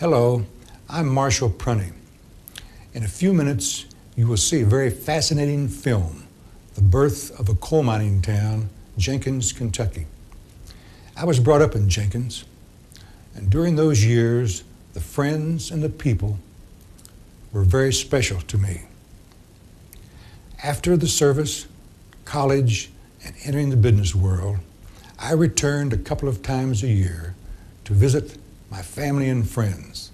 Hello, I'm Marshall Prunty. In a few minutes, you will see a very fascinating film, The Birth of a Coal Mining Town, Jenkins, Kentucky. I was brought up in Jenkins, and during those years, the friends and the people were very special to me. After the service, college, and entering the business world, I returned a couple of times a year to visit my family and friends,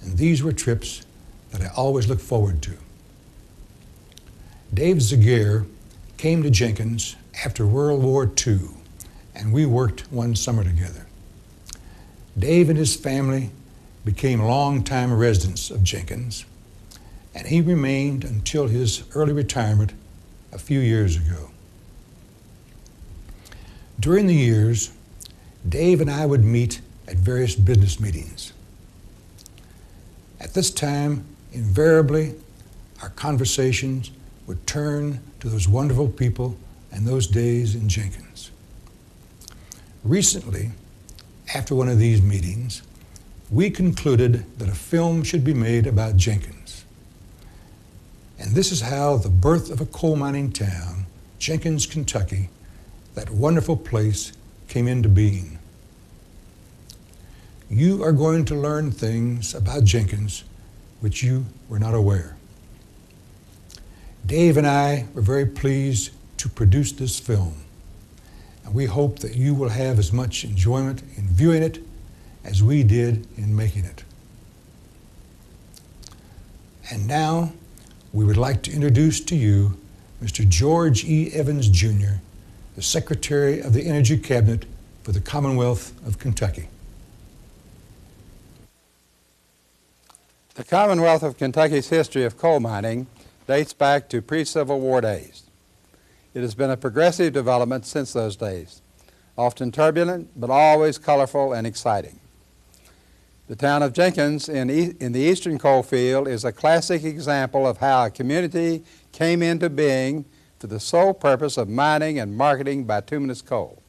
and these were trips that I always looked forward to. Dave Zaguerre came to Jenkins after World War II, and we worked one summer together. Dave and his family became longtime residents of Jenkins, and he remained until his early retirement a few years ago. During the years, Dave and I would meet at various business meetings. At this time, invariably, our conversations would turn to those wonderful people and those days in Jenkins. Recently, after one of these meetings, we concluded that a film should be made about Jenkins. And this is how the birth of a coal mining town, Jenkins, Kentucky, that wonderful place, came into being. You are going to learn things about Jenkins which you were not aware. Dave and I were very pleased to produce this film, and we hope that you will have as much enjoyment in viewing it as we did in making it. And now, we would like to introduce to you Mr. George E. Evans, Jr., the Secretary of the Energy Cabinet for the Commonwealth of Kentucky. The Commonwealth of Kentucky's history of coal mining dates back to pre-Civil War days. It has been a progressive development since those days, often turbulent, but always colorful and exciting. The town of Jenkins in the eastern coal field is a classic example of how a community came into being for the sole purpose of mining and marketing bituminous coal,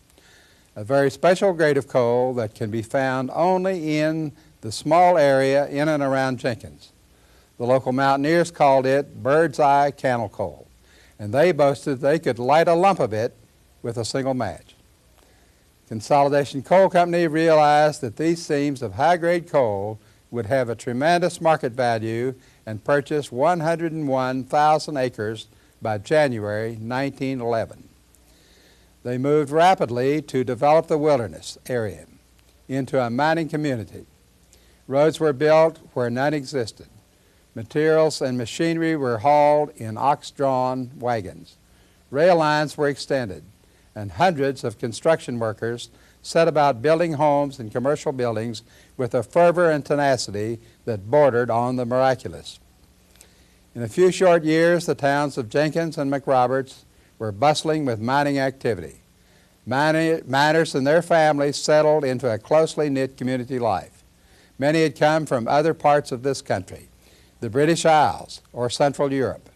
a very special grade of coal that can be found only in the small area in and around Jenkins. The local mountaineers called it bird's eye cannel coal, and they boasted they could light a lump of it with a single match. Consolidation Coal Company realized that these seams of high-grade coal would have a tremendous market value and purchased 101,000 acres by January 1911. They moved rapidly to develop the wilderness area into a mining community. Roads were built where none existed. Materials and machinery were hauled in ox-drawn wagons. Rail lines were extended, and hundreds of construction workers set about building homes and commercial buildings with a fervor and tenacity that bordered on the miraculous. In a few short years, the towns of Jenkins and McRoberts were bustling with mining activity. Miners and their families settled into a closely knit community life. Many had come from other parts of this country, the British Isles or Central Europe,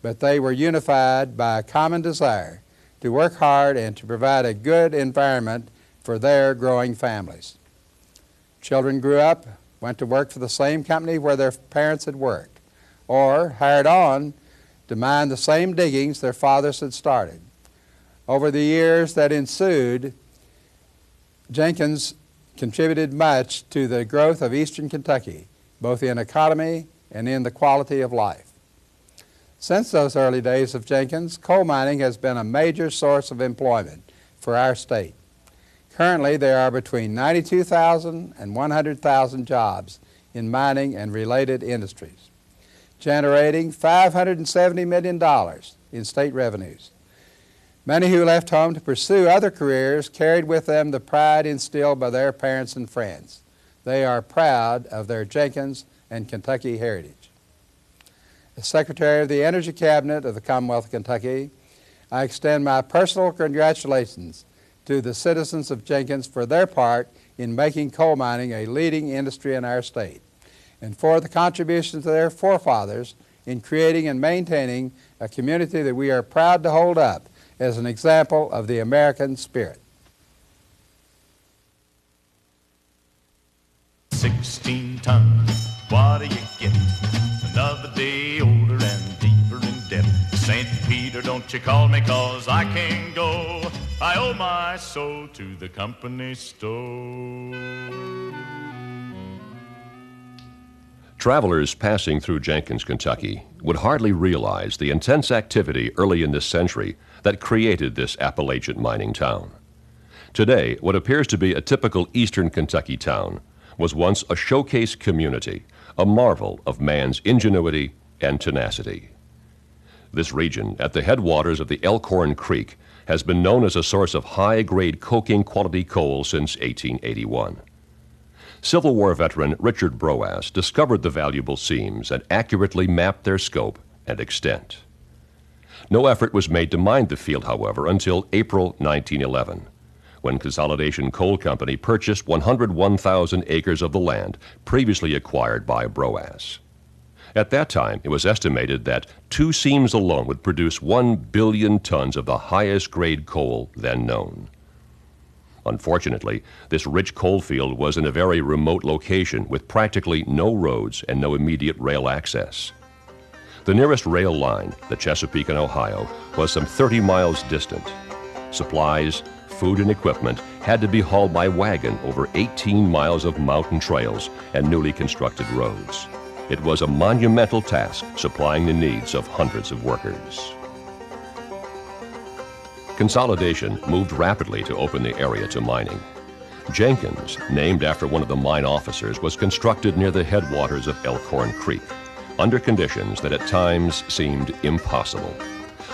but they were unified by a common desire to work hard and to provide a good environment for their growing families. Children grew up, went to work for the same company where their parents had worked, or hired on to mine the same diggings their fathers had started. Over the years that ensued, Jenkins contributed much to the growth of eastern Kentucky, both in economy and in the quality of life. Since those early days of Jenkins, coal mining has been a major source of employment for our state. Currently, there are between 92,000 and 100,000 jobs in mining and related industries, generating $570 million in state revenues. Many who left home to pursue other careers carried with them the pride instilled by their parents and friends. They are proud of their Jenkins and Kentucky heritage. As Secretary of the Energy Cabinet of the Commonwealth of Kentucky, I extend my personal congratulations to the citizens of Jenkins for their part in making coal mining a leading industry in our state, and for the contributions of their forefathers in creating and maintaining a community that we are proud to hold up as an example of the American spirit. 16 tons. What do you get? Another day older and deeper in debt. St. Peter, don't you call me, 'cause I can't go. I owe my soul to the company store. Travelers passing through Jenkins, Kentucky would hardly realize the intense activity early in this century that created this Appalachian mining town. Today, what appears to be a typical eastern Kentucky town was once a showcase community, a marvel of man's ingenuity and tenacity. This region, at the headwaters of the Elkhorn Creek, has been known as a source of high-grade coking quality coal since 1881. Civil War veteran Richard Broass discovered the valuable seams and accurately mapped their scope and extent. No effort was made to mine the field, however, until April 1911, when Consolidation Coal Company purchased 101,000 acres of the land previously acquired by Broass. At that time, it was estimated that 2 seams alone would produce 1 billion tons of the highest grade coal then known. Unfortunately, this rich coal field was in a very remote location with practically no roads and no immediate rail access. The nearest rail line, the Chesapeake and Ohio, was some 30 miles distant. Supplies, food, and equipment had to be hauled by wagon over 18 miles of mountain trails and newly constructed roads. It was a monumental task supplying the needs of hundreds of workers. Consolidation moved rapidly to open the area to mining. Jenkins, named after one of the mine officers, was constructed near the headwaters of Elkhorn Creek, under conditions that at times seemed impossible.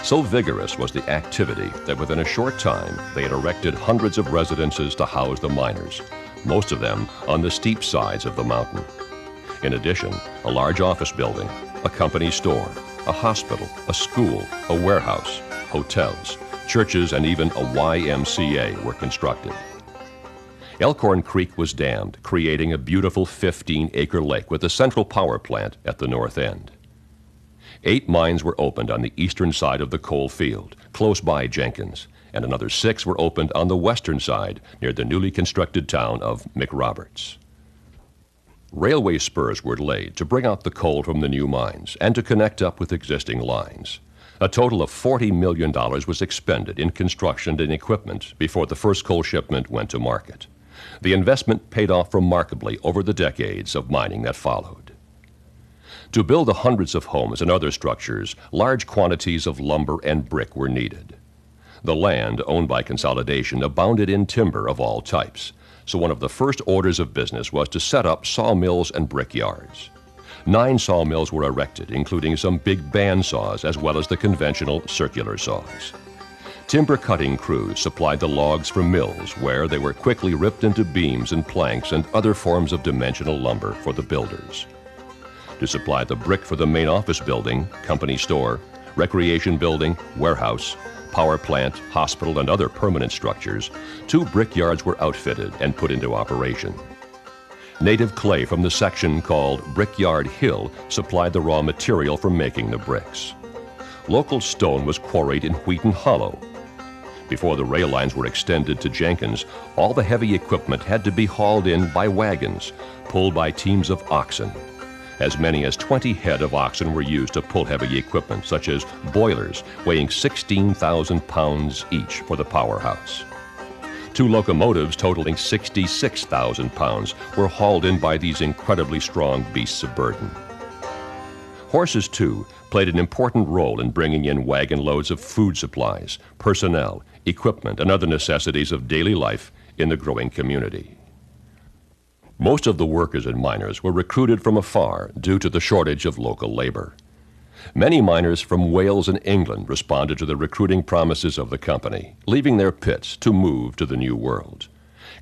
So vigorous was the activity that within a short time they had erected hundreds of residences to house the miners, most of them on the steep sides of the mountain. In addition, a large office building, a company store, a hospital, a school, a warehouse, hotels, churches, and even a YMCA were constructed. Elkhorn Creek was dammed, creating a beautiful 15-acre lake with a central power plant at the north end. 8 mines were opened on the eastern side of the coal field, close by Jenkins, and another 6 were opened on the western side near the newly constructed town of McRoberts. Railway spurs were laid to bring out the coal from the new mines and to connect up with existing lines. A total of $40 million was expended in construction and equipment before the first coal shipment went to market. The investment paid off remarkably over the decades of mining that followed. To build the hundreds of homes and other structures, large quantities of lumber and brick were needed. The land owned by Consolidation abounded in timber of all types, so one of the first orders of business was to set up sawmills and brick yards. 9 sawmills were erected, including some big band saws as well as the conventional circular saws. Timber cutting crews supplied the logs from mills where they were quickly ripped into beams and planks and other forms of dimensional lumber for the builders. To supply the brick for the main office building, company store, recreation building, warehouse, power plant, hospital, and other permanent structures, 2 brick yards were outfitted and put into operation. Native clay from the section called Brickyard Hill supplied the raw material for making the bricks. Local stone was quarried in Wheaton Hollow. Before the rail lines were extended to Jenkins, all the heavy equipment had to be hauled in by wagons, pulled by teams of oxen. As many as 20 head of oxen were used to pull heavy equipment, such as boilers weighing 16,000 pounds each for the powerhouse. 2 locomotives totaling 66,000 pounds were hauled in by these incredibly strong beasts of burden. Horses, too, played an important role in bringing in wagon loads of food supplies, personnel, equipment, and other necessities of daily life in the growing community. Most of the workers and miners were recruited from afar due to the shortage of local labor. Many miners from Wales and England responded to the recruiting promises of the company, leaving their pits to move to the New World.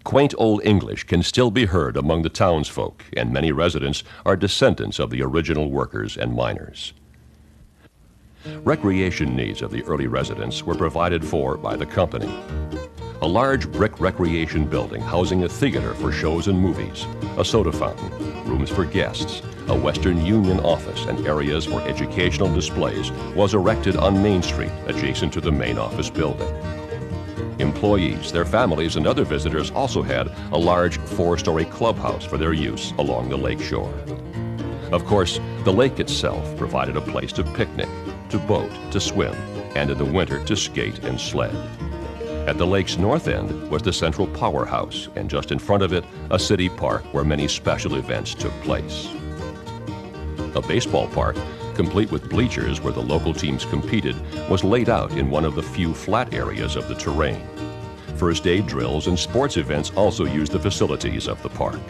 Quaint old English can still be heard among the townsfolk, and many residents are descendants of the original workers and miners. Recreation needs of the early residents were provided for by the company. A large brick recreation building housing a theater for shows and movies, a soda fountain, rooms for guests, a Western Union office, and areas for educational displays was erected on Main Street adjacent to the main office building. Employees, their families, and other visitors also had a large 4-story clubhouse for their use along the lake shore. Of course, the lake itself provided a place to picnic, to boat, to swim, and in the winter to skate and sled. At the lake's north end was the central powerhouse, and just in front of it, a city park where many special events took place. A baseball park, complete with bleachers where the local teams competed, was laid out in one of the few flat areas of the terrain. First aid drills and sports events also used the facilities of the park.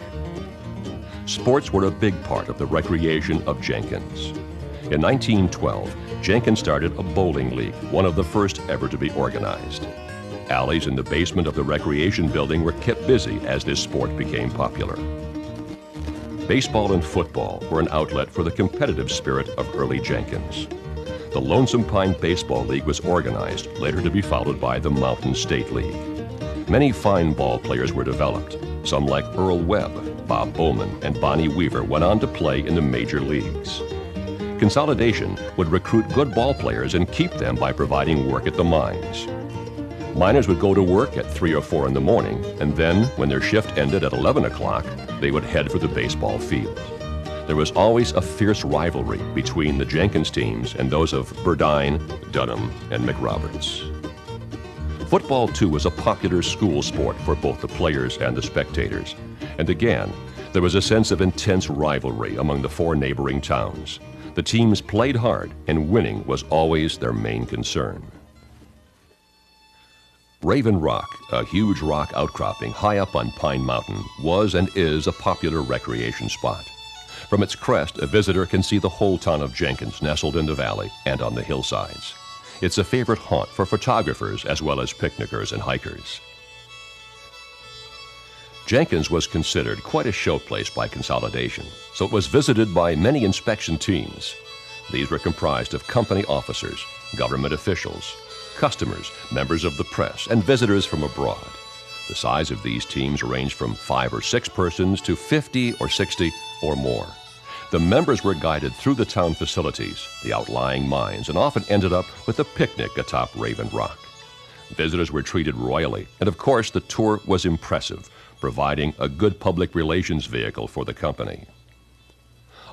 Sports were a big part of the recreation of Jenkins. In 1912, Jenkins started a bowling league, one of the first ever to be organized. Alleys in the basement of the recreation building were kept busy as this sport became popular. Baseball and football were an outlet for the competitive spirit of early Jenkins. The Lonesome Pine Baseball League was organized, later to be followed by the Mountain State League. Many fine ball players were developed. Some like Earl Webb, Bob Bowman, and Bonnie Weaver went on to play in the major leagues. Consolidation would recruit good ball players and keep them by providing work at the mines. Miners would go to work at 3 or 4 in the morning, and then, when their shift ended at 11 o'clock, they would head for the baseball field. There was always a fierce rivalry between the Jenkins teams and those of Burdine, Dunham, and McRoberts. Football, too, was a popular school sport for both the players and the spectators. And again, there was a sense of intense rivalry among the 4 neighboring towns. The teams played hard, and winning was always their main concern. Raven Rock, a huge rock outcropping high up on Pine Mountain, was and is a popular recreation spot. From its crest, a visitor can see the whole town of Jenkins nestled in the valley and on the hillsides. It's a favorite haunt for photographers as well as picnickers and hikers. Jenkins was considered quite a showplace by consolidation, so it was visited by many inspection teams. These were comprised of company officers, government officials, customers, members of the press, and visitors from abroad. The size of these teams ranged from 5 or 6 persons to 50 or 60 or more. The members were guided through the town facilities, the outlying mines, and often ended up with a picnic atop Raven Rock. Visitors were treated royally, and of course the tour was impressive, providing a good public relations vehicle for the company.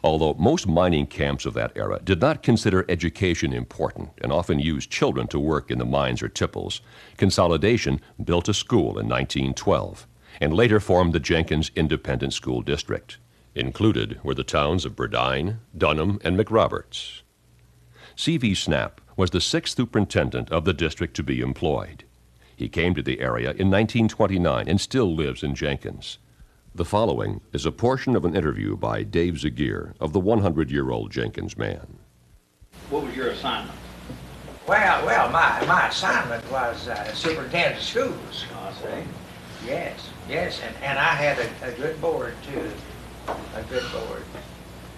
Although most mining camps of that era did not consider education important and often used children to work in the mines or tipples, Consolidation built a school in 1912 and later formed the Jenkins Independent School District. Included were the towns of Burdine, Dunham, and McRoberts. C.V. Snap was the 6th superintendent of the district to be employed. He came to the area in 1929 and still lives in Jenkins. The following is a portion of an interview by Dave Zagier of the 100-year-old Jenkins man. What was your assignment? Well, my assignment was superintendent of schools. Oh, I see. Yes, and I had a good board too, a good board.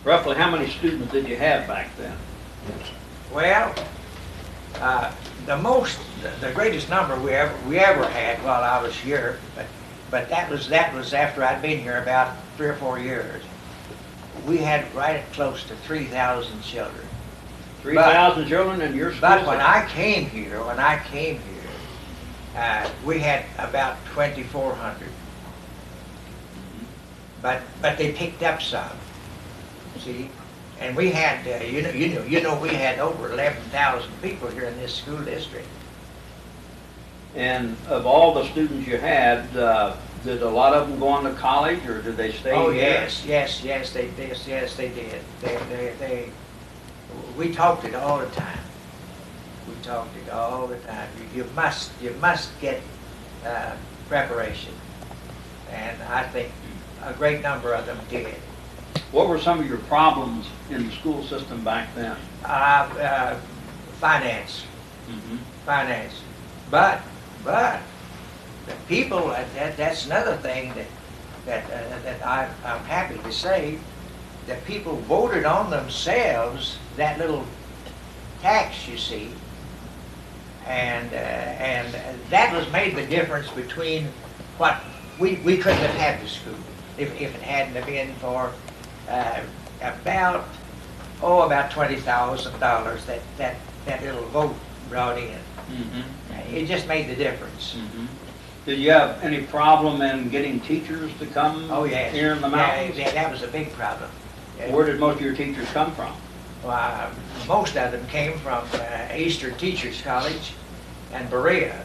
Roughly how many students did you have back then? Well, the greatest number we ever had while I was here, but that was after I'd been here about 3 or 4 years. We had right at close to 3,000 children. 3,000 children in your school? But when I came here, we had about 2,400. But they picked up some. See, and we had we had over 11,000 people here in this school district. And of all the students you had, did a lot of them go on to college, or did they stay here? Oh yes, they did. We talked it all the time. You must get preparation, and I think a great number of them did. What were some of your problems in the school system back then? Finance. Mm-hmm. Finance. But the people, that's another thing that I'm happy to say, that people voted on themselves that little tax, you see, and that was made the difference between what we couldn't have had the school if it hadn't have been for about $20,000 that little vote brought in. It just made the difference. Did you have any problem in getting teachers to come here in the mountains? Yeah, that was a big problem. Where did most of your teachers come from? Well, most of them came from Eastern Teachers College and Berea.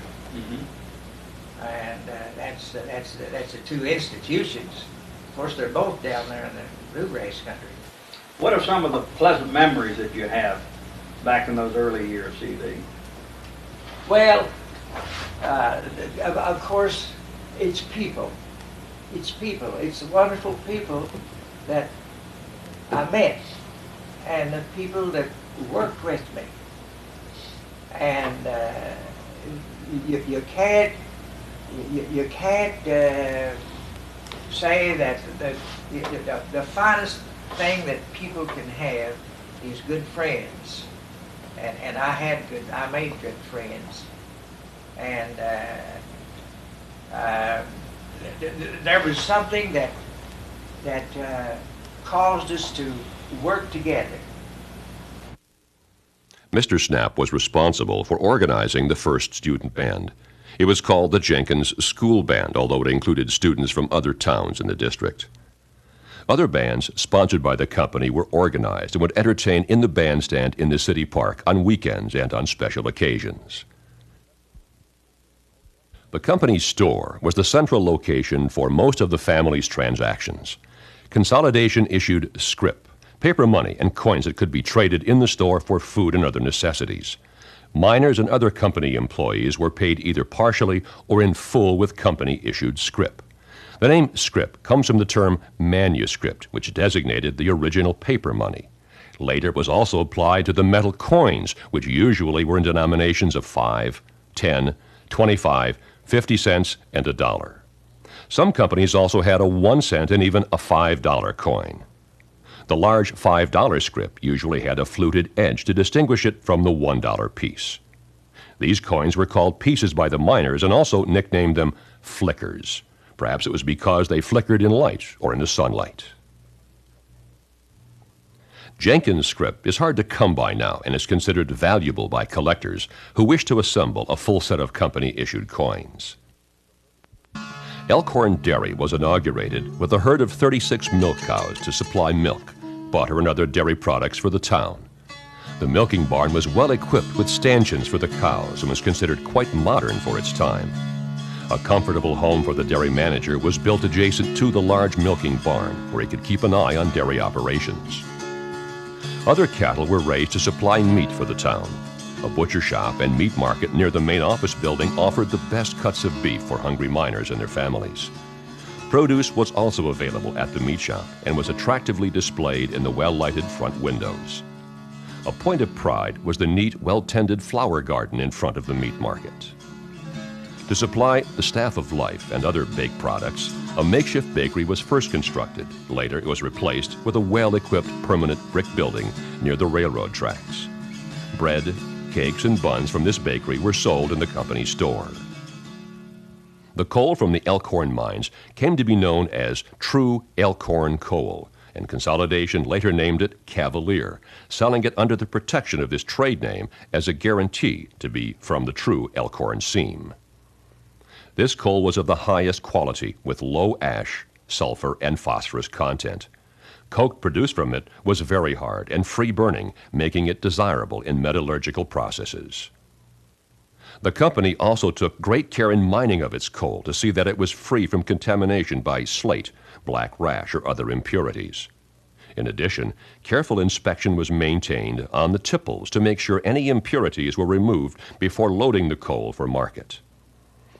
And that's the two institutions. Of course, they're both down there in the bluegrass country. What are some of the pleasant memories that you have back in those early years, C.V.? Well, of course, it's people. It's people. It's the wonderful people that I met and the people that worked with me. And you can't say that the finest thing that people can have is good friends. And I made good friends. And there was something that caused us to work together. Mr. Snap was responsible for organizing the first student band. It was called the Jenkins School Band, although it included students from other towns in the district. Other bands sponsored by the company were organized and would entertain in the bandstand in the city park on weekends and on special occasions. The company's store was the central location for most of the family's transactions. Consolidation issued scrip, paper money, and coins that could be traded in the store for food and other necessities. Miners and other company employees were paid either partially or in full with company-issued scrip. The name scrip comes from the term manuscript, which designated the original paper money. Later, it was also applied to the metal coins, which usually were in denominations of 5, 10, 25, 50 cents, and $1. Some companies also had a 1 cent and even a $5 coin. The large $5 scrip usually had a fluted edge to distinguish it from the $1 piece. These coins were called pieces by the miners and also nicknamed them flickers. Perhaps it was because they flickered in light or in the sunlight. Jenkins scrip is hard to come by now and is considered valuable by collectors who wish to assemble a full set of company-issued coins. Elkhorn Dairy was inaugurated with a herd of 36 milk cows to supply milk, butter, and other dairy products for the town. The milking barn was well equipped with stanchions for the cows and was considered quite modern for its time. A comfortable home for the dairy manager was built adjacent to the large milking barn where he could keep an eye on dairy operations. Other cattle were raised to supply meat for the town. A butcher shop and meat market near the main office building offered the best cuts of beef for hungry miners and their families. Produce was also available at the meat shop and was attractively displayed in the well-lighted front windows. A point of pride was the neat, well-tended flower garden in front of the meat market. To supply the staff of life and other baked products, a makeshift bakery was first constructed. Later, it was replaced with a well-equipped permanent brick building near the railroad tracks. Bread, cakes, and buns from this bakery were sold in the company's store. The coal from the Elkhorn mines came to be known as true Elkhorn coal, and Consolidation later named it Cavalier, selling it under the protection of this trade name as a guarantee to be from the true Elkhorn seam. This coal was of the highest quality with low ash, sulfur, and phosphorus content. Coke produced from it was very hard and free-burning, making it desirable in metallurgical processes. The company also took great care in mining of its coal to see that it was free from contamination by slate, black rash, or other impurities. In addition, careful inspection was maintained on the tipples to make sure any impurities were removed before loading the coal for market.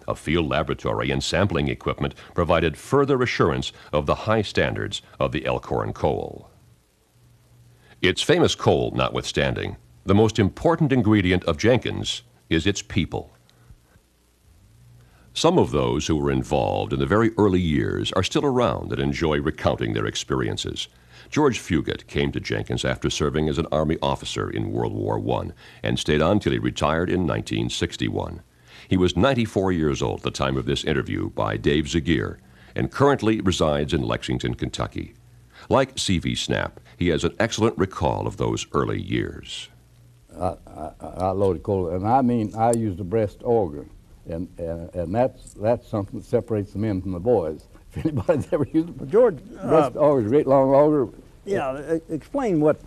A field laboratory and sampling equipment provided further assurance of the high standards of the Elkhorn coal. Its famous coal notwithstanding, the most important ingredient of Jenkins is its people. Some of those who were involved in the very early years are still around and enjoy recounting their experiences. George Fugate came to Jenkins after serving as an Army officer in World War I and stayed on till he retired in 1961. He was 94 years old at the time of this interview by Dave Zagier and currently resides in Lexington, Kentucky. Like C.V. Snap, he has an excellent recall of those early years. I loaded coal, and I mean I used a breast organ, and that's something that separates the men from the boys. If anybody's ever used it, George, breast auger, great long auger. yeah, explain what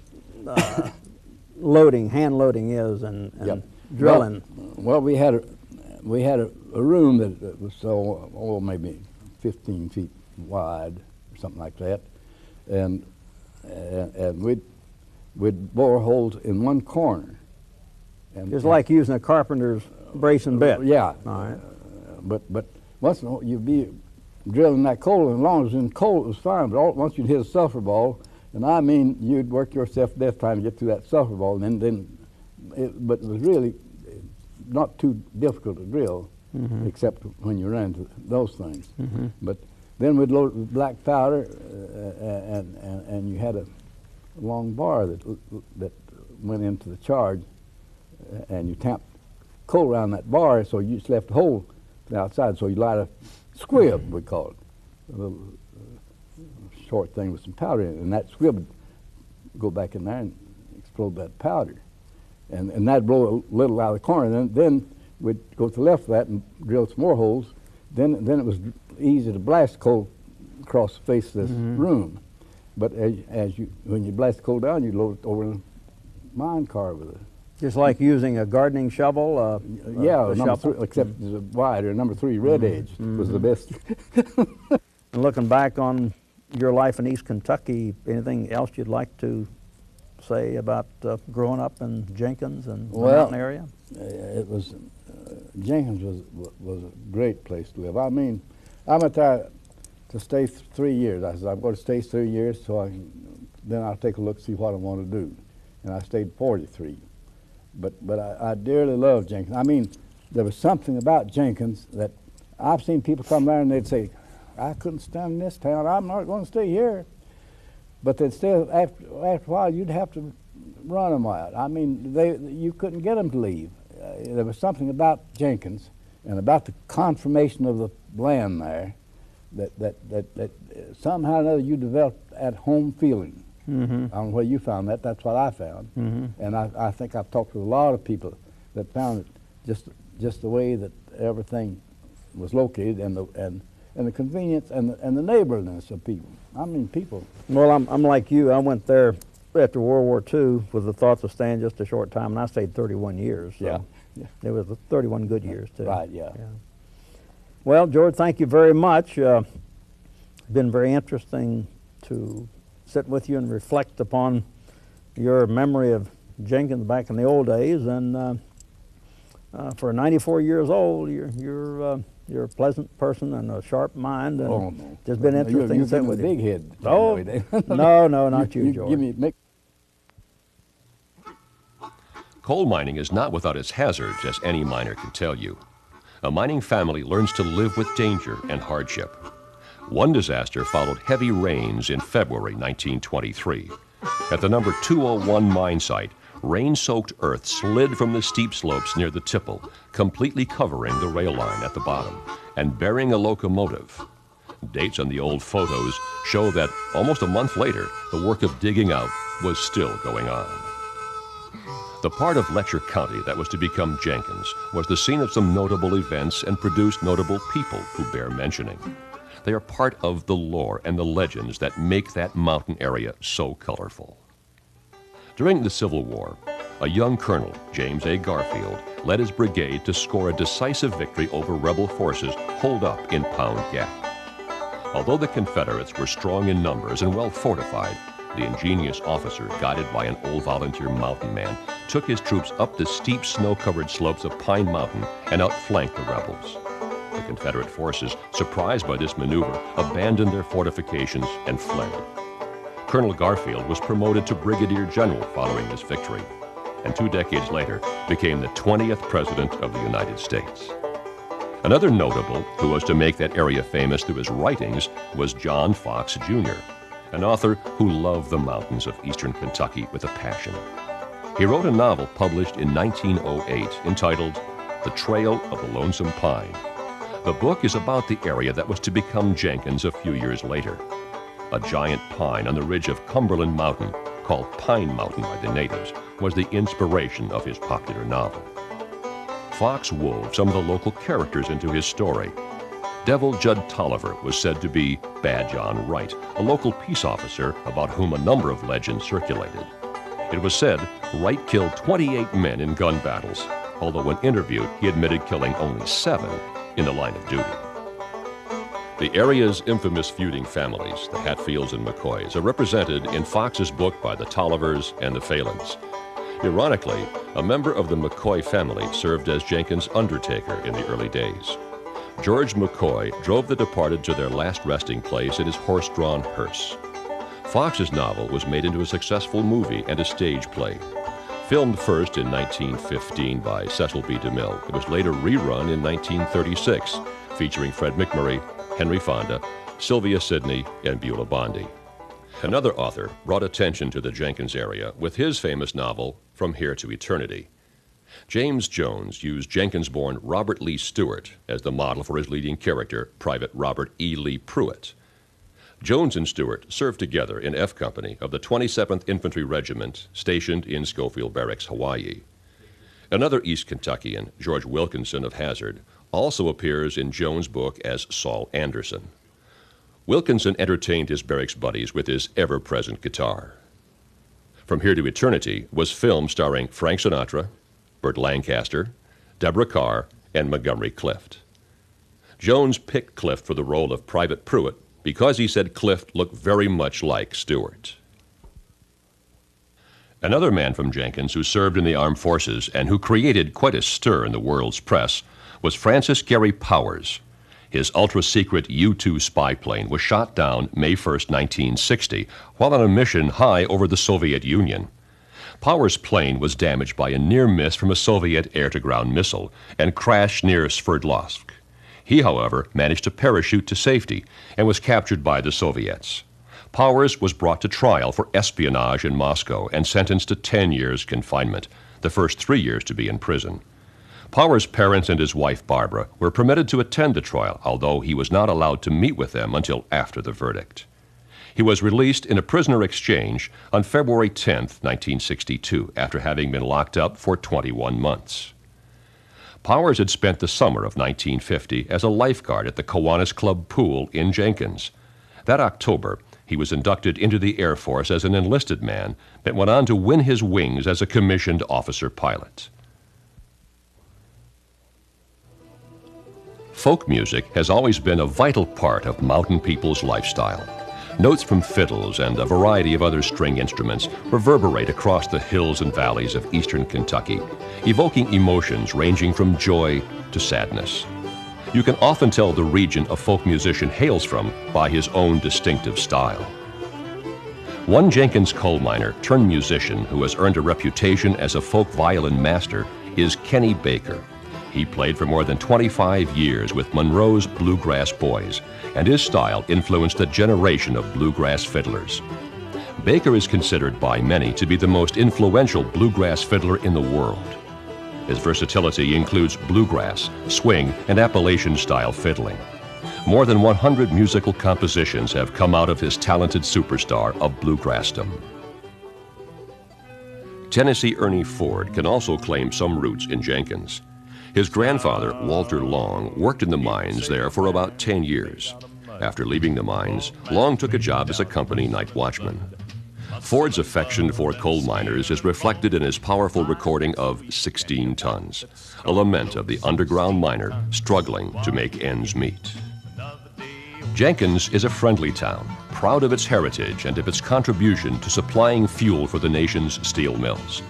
loading, hand loading is, and Yep. drilling. Well, we had a room that was maybe 15 feet wide or something like that, and we'd bore holes in one corner. And It's like using a carpenter's brace and bit. Yeah. All right. But once in a while you'd be drilling that coal, and as long as it was in coal, it was fine. But once you'd hit a sulfur ball, and I mean you'd work yourself to death trying to get through that sulfur ball, and but it was really not too difficult to drill, except when you ran into those things. But then we'd load it with black powder, and you had a long bar that went into the charge, and you tamped coal around that bar, so you just left a hole to the outside. So you light a squib, we call it, a little short thing with some powder in it, and that squib would go back in there and explode that powder, and that'd blow a little out of the corner. And then we'd go to the left of that and drill some more holes. Then it was easy to blast coal across the face of this room. But when you blast the coal down, you load it over in a mine car with it. Just like using a gardening shovel. Yeah, a number shovel. 3, except it's a wider. Number 3 red edge was the best. And looking back on your life in East Kentucky, anything else you'd like to say about growing up in Jenkins and the mountain area? It was Jenkins was a great place to live. I mean, I went there to stay 3 years. I said I'm going to stay 3 years, so then I'll take a look, see what I want to do. And I stayed 43. But I dearly love Jenkins. I mean, there was something about Jenkins that I've seen people come there and they'd say, I couldn't stand in this town, I'm not going to stay here. But they'd stay, after a while, you'd have to run them out. I mean, you couldn't get them to leave. There was something about Jenkins and about the conformation of the land there that somehow or another you developed at home feeling. I don't know where you found that. That's what I found, and I think I've talked to a lot of people that found it just the way that everything was located, and the convenience and the neighborliness of people. I mean, people. Well, I'm like you. I went there after World War II with the thoughts of staying just a short time, and I stayed 31 years. So Yeah. It was 31 good years too. Right. Yeah. Well, George, thank you very much. It's been very interesting to sit with you and reflect upon your memory of Jenkins back in the old days. And for 94 years old, you're a pleasant person and a sharp mind. And it's been interesting you to sit give me with a you. big head. Oh, no, not you, George. Give me. Coal mining is not without its hazards, as any miner can tell you. A mining family learns to live with danger and hardship. One disaster followed heavy rains in February 1923. At the number 201 mine site, rain-soaked earth slid from the steep slopes near the tipple, completely covering the rail line at the bottom and burying a locomotive. Dates on the old photos show that almost a month later, the work of digging out was still going on. The part of Letcher County that was to become Jenkins was the scene of some notable events and produced notable people who bear mentioning. They are part of the lore and the legends that make that mountain area so colorful. During the Civil War, a young colonel, James A. Garfield, led his brigade to score a decisive victory over rebel forces holed up in Pound Gap. Although the Confederates were strong in numbers and well fortified, the ingenious officer, guided by an old volunteer mountain man, took his troops up the steep snow-covered slopes of Pine Mountain and outflanked the rebels. The Confederate forces, surprised by this maneuver, abandoned their fortifications and fled. Colonel Garfield was promoted to brigadier general following this victory, and 2 decades later became the 20th President of the United States. Another notable who was to make that area famous through his writings was John Fox Jr., an author who loved the mountains of eastern Kentucky with a passion. He wrote a novel published in 1908 entitled The Trail of the Lonesome Pine. The book is about the area that was to become Jenkins a few years later. A giant pine on the ridge of Cumberland Mountain called Pine Mountain by the natives, was the inspiration of his popular novel. Fox wove some of the local characters into his story. Devil Judd Tolliver was said to be Bad John Wright, a local peace officer about whom a number of legends circulated. It was said Wright killed 28 men in gun battles, although when interviewed, he admitted killing only 7 in the line of duty. The area's infamous feuding families, the Hatfields and McCoys, are represented in Fox's book by the Tollivers and the Phalans. Ironically, a member of the McCoy family served as Jenkins' undertaker in the early days. George McCoy drove the departed to their last resting place in his horse-drawn hearse. Fox's novel was made into a successful movie and a stage play. Filmed first in 1915 by Cecil B. DeMille, it was later rerun in 1936, featuring Fred McMurray, Henry Fonda, Sylvia Sidney, and Beulah Bondi. Another author brought attention to the Jenkins area with his famous novel, From Here to Eternity. James Jones used Jenkins-born Robert Lee Stewart as the model for his leading character, Private Robert E. Lee Pruitt. Jones and Stewart served together in F Company of the 27th Infantry Regiment stationed in Schofield Barracks, Hawaii. Another East Kentuckian, George Wilkinson of Hazard, also appears in Jones' book as Saul Anderson. Wilkinson entertained his barracks buddies with his ever-present guitar. From Here to Eternity was filmed starring Frank Sinatra, Burt Lancaster, Deborah Carr, and Montgomery Clift. Jones picked Clift for the role of Private Pruitt because he said Clift looked very much like Stewart. Another man from Jenkins who served in the armed forces and who created quite a stir in the world's press was Francis Gary Powers. His ultra-secret U-2 spy plane was shot down May 1, 1960, while on a mission high over the Soviet Union. Powers' plane was damaged by a near miss from a Soviet air-to-ground missile and crashed near Sverdlovsk. He, however, managed to parachute to safety and was captured by the Soviets. Powers was brought to trial for espionage in Moscow and sentenced to 10 years confinement, the first 3 years to be in prison. Powers' parents and his wife, Barbara, were permitted to attend the trial, although he was not allowed to meet with them until after the verdict. He was released in a prisoner exchange on February 10, 1962, after having been locked up for 21 months. Powers had spent the summer of 1950 as a lifeguard at the Kiwanis Club pool in Jenkins. That October, he was inducted into the Air Force as an enlisted man, but went on to win his wings as a commissioned officer pilot. Folk music has always been a vital part of mountain people's lifestyle. Notes from fiddles and a variety of other string instruments reverberate across the hills and valleys of eastern Kentucky, evoking emotions ranging from joy to sadness. You can often tell the region a folk musician hails from by his own distinctive style. One Jenkins coal miner turned musician who has earned a reputation as a folk violin master is Kenny Baker. He played for more than 25 years with Monroe's Bluegrass Boys, and his style influenced a generation of bluegrass fiddlers. Baker is considered by many to be the most influential bluegrass fiddler in the world. His versatility includes bluegrass, swing, and Appalachian-style fiddling. More than 100 musical compositions have come out of his talented superstar of bluegrassdom. Tennessee Ernie Ford can also claim some roots in Jenkins. His grandfather, Walter Long, worked in the mines there for about 10 years. After leaving the mines, Long took a job as a company night watchman. Ford's affection for coal miners is reflected in his powerful recording of 16 Tons, a lament of the underground miner struggling to make ends meet. Jenkins is a friendly town, proud of its heritage and of its contribution to supplying fuel for the nation's steel mills.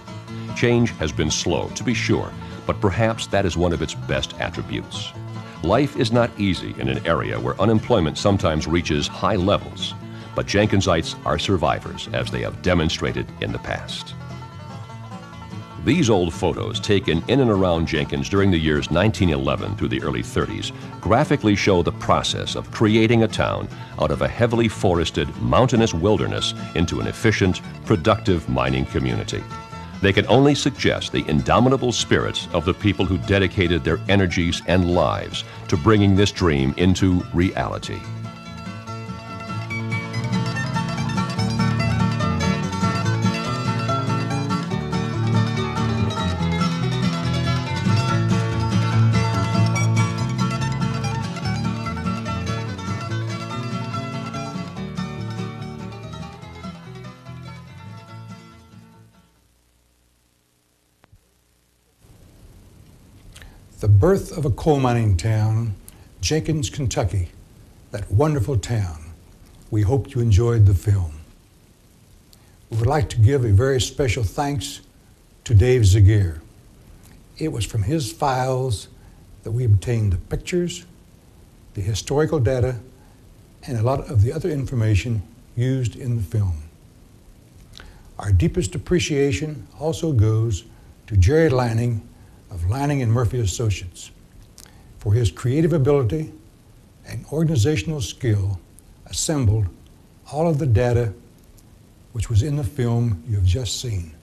Change has been slow, to be sure, but perhaps that is one of its best attributes. Life is not easy in an area where unemployment sometimes reaches high levels, but Jenkinsites are survivors, as they have demonstrated in the past. These old photos taken in and around Jenkins during the years 1911 through the early 30s graphically show the process of creating a town out of a heavily forested, mountainous wilderness into an efficient, productive mining community. They can only suggest the indomitable spirits of the people who dedicated their energies and lives to bringing this dream into reality. The birth of a coal mining town, Jenkins, Kentucky, that wonderful town. We hope you enjoyed the film. We would like to give a very special thanks to Dave Zagier. It was from his files that we obtained the pictures, the historical data, and a lot of the other information used in the film. Our deepest appreciation also goes to Jerry Lanning of Lanning and Murphy Associates for his creative ability and organizational skill assembled all of the data which was in the film you have just seen.